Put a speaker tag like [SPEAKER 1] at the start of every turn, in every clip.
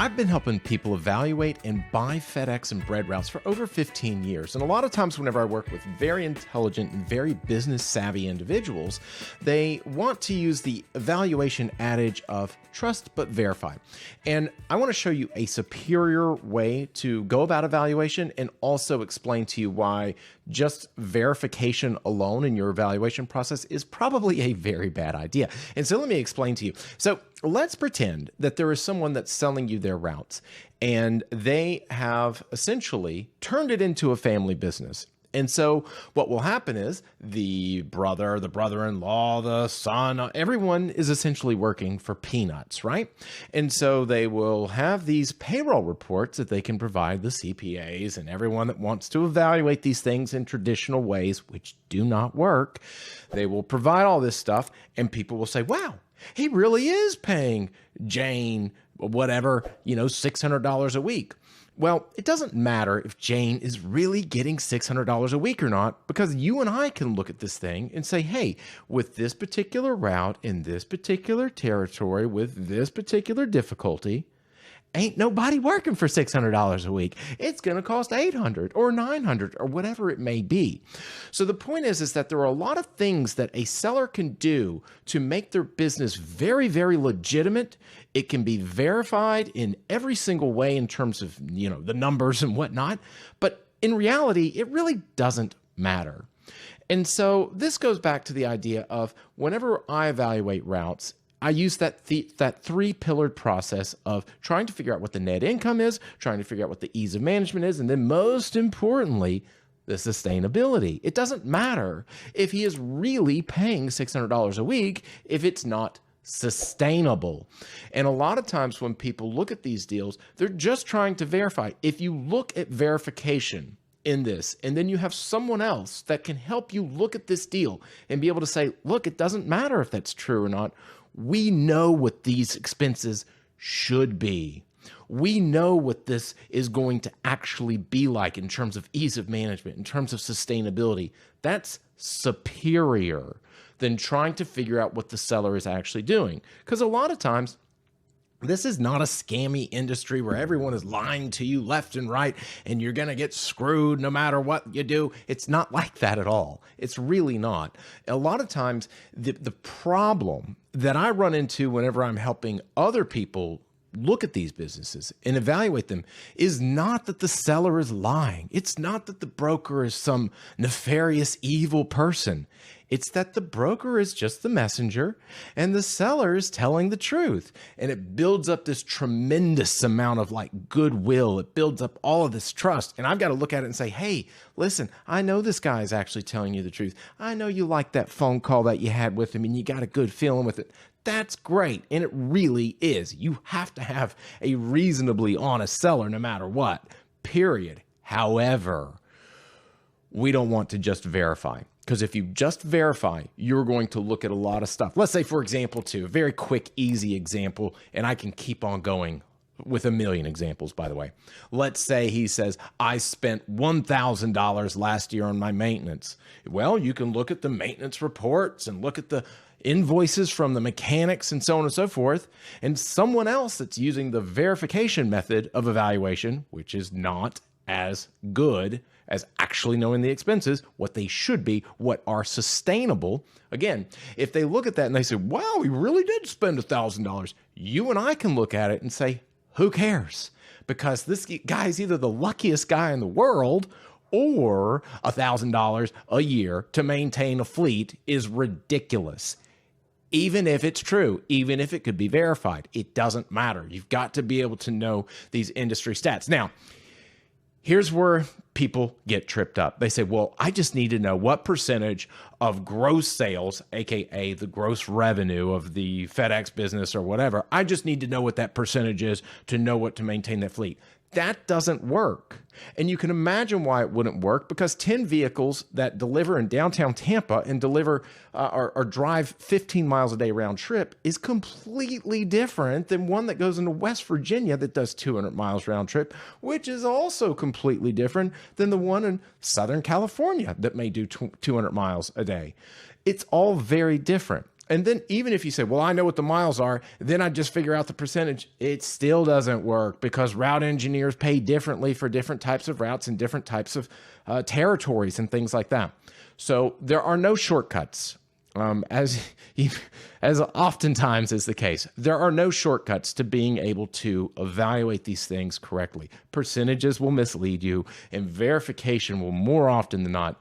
[SPEAKER 1] I've been helping people evaluate and buy FedEx and bread routes for over 15 years. And a lot of times whenever I work with very intelligent and very business savvy individuals, they want to use the evaluation adage of trust but verify. And I want to show you a superior way to go about evaluation and also explain to you why just verification alone in your evaluation process is probably a very bad idea. And so let me explain to you. So let's pretend that there is someone that's selling you their routes and they have essentially turned it into a family business. And so what will happen is the brother, the brother-in-law, the son, everyone is essentially working for peanuts, right? And so they will have these payroll reports that they can provide the CPAs and everyone that wants to evaluate these things in traditional ways, which do not work. They will provide all this stuff and people will say, wow, he really is paying Jane, whatever, $600 a week. Well, it doesn't matter if Jane is really getting $600 a week or not, because you and I can look at this thing and say, hey, with this particular route in this particular territory with this particular difficulty, ain't nobody working for $600 a week. It's going to cost $800 or $900 or whatever it may be. So the point is that there are a lot of things that a seller can do to make their business very, very legitimate. It can be verified in every single way in terms of, the numbers and whatnot. But in reality, it really doesn't matter. And so this goes back to the idea of whenever I evaluate routes, I use that three-pillared process of trying to figure out what the net income is, trying to figure out what the ease of management is, and then most importantly, the sustainability. It doesn't matter if he is really paying $600 a week if it's not sustainable. And a lot of times when people look at these deals, they're just trying to verify. If you look at verification in this, and then you have someone else that can help you look at this deal and be able to say, look, it doesn't matter if that's true or not. We know what these expenses should be. We know what this is going to actually be like in terms of ease of management, in terms of sustainability. That's superior than trying to figure out what the seller is actually doing. Because a lot of times, this is not a scammy industry where everyone is lying to you left and right and you're going to get screwed no matter what you do. It's not like that at all. It's really not. A lot of times, the problem that I run into whenever I'm helping other people look at these businesses and evaluate them is not that the seller is lying. It's not that the broker is some nefarious, evil person. It's that the broker is just the messenger and the seller is telling the truth. And it builds up this tremendous amount of goodwill. It builds up all of this trust. And I've got to look at it and say, hey, listen, I know this guy is actually telling you the truth. I know you like that phone call that you had with him and you got a good feeling with it. That's great. And it really is. You have to have a reasonably honest seller no matter what, period. However, we don't want to just verify. Because if you just verify, you're going to look at a lot of stuff. Let's say, for example, a very quick, easy example, and I can keep on going with a million examples, by the way. Let's say he says, I spent $1,000 last year on my maintenance. Well, you can look at the maintenance reports and look at the invoices from the mechanics and so on and so forth. And someone else that's using the verification method of evaluation, which is not as good as actually knowing the expenses, what they should be, what are sustainable. Again, if they look at that and they say, wow, he really did spend $1,000, you and I can look at it and say, who cares? Because this guy's either the luckiest guy in the world or $1,000 a year to maintain a fleet is ridiculous. Even if it's true, even if it could be verified, it doesn't matter. You've got to be able to know these industry stats. Now, here's where people get tripped up. They say, well, I just need to know what percentage of gross sales, AKA the gross revenue of the FedEx business or whatever, I just need to know what that percentage is to know what to maintain that fleet. That doesn't work. And you can imagine why it wouldn't work, because 10 vehicles that deliver in downtown Tampa and deliver or drive 15 miles a day round trip is completely different than one that goes into West Virginia that does 200 miles round trip, which is also completely different than the one in Southern California that may do 200 miles a day. It's all very different. And then even if you say, well, I know what the miles are, then I just figure out the percentage, it still doesn't work because route engineers pay differently for different types of routes and different types of territories and things like that. So there are no shortcuts. As oftentimes is the case, there are no shortcuts to being able to evaluate these things correctly. Percentages will mislead you, and verification will more often than not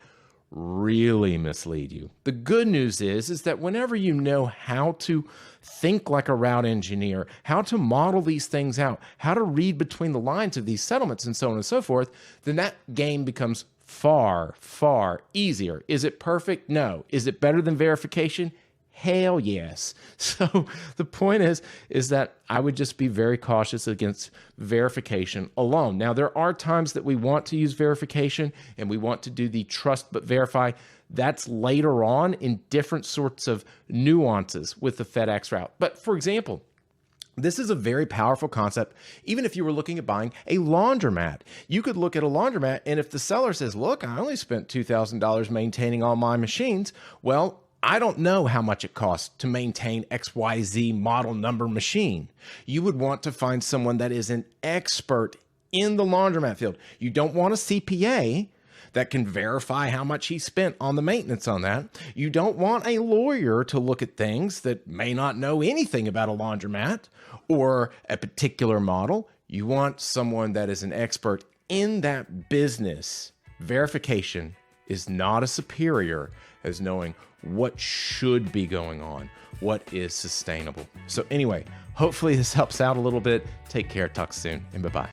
[SPEAKER 1] really mislead you. The good news is that whenever you know how to think like a route engineer, how to model these things out, how to read between the lines of these settlements and so on and so forth, then that game becomes far, far easier. Is it perfect? No. Is it better than verification? Hell yes. So the point is that I would just be very cautious against verification alone. Now, there are times that we want to use verification and we want to do the trust but verify. That's later on in different sorts of nuances with the FedEx route. But for example, this is a very powerful concept. Even if you were looking at buying a laundromat, you could look at a laundromat, and if the seller says, look, I only spent $2,000 maintaining all my machines, well, I don't know how much it costs to maintain XYZ model number machine. You would want to find someone that is an expert in the laundromat field. You don't want a CPA that can verify how much he spent on the maintenance on that. You don't want a lawyer to look at things that may not know anything about a laundromat or a particular model. You want someone that is an expert in that business. Verification is not as superior as knowing what should be going on, what is sustainable. So anyway, hopefully this helps out a little bit. Take care, talk soon, and bye-bye.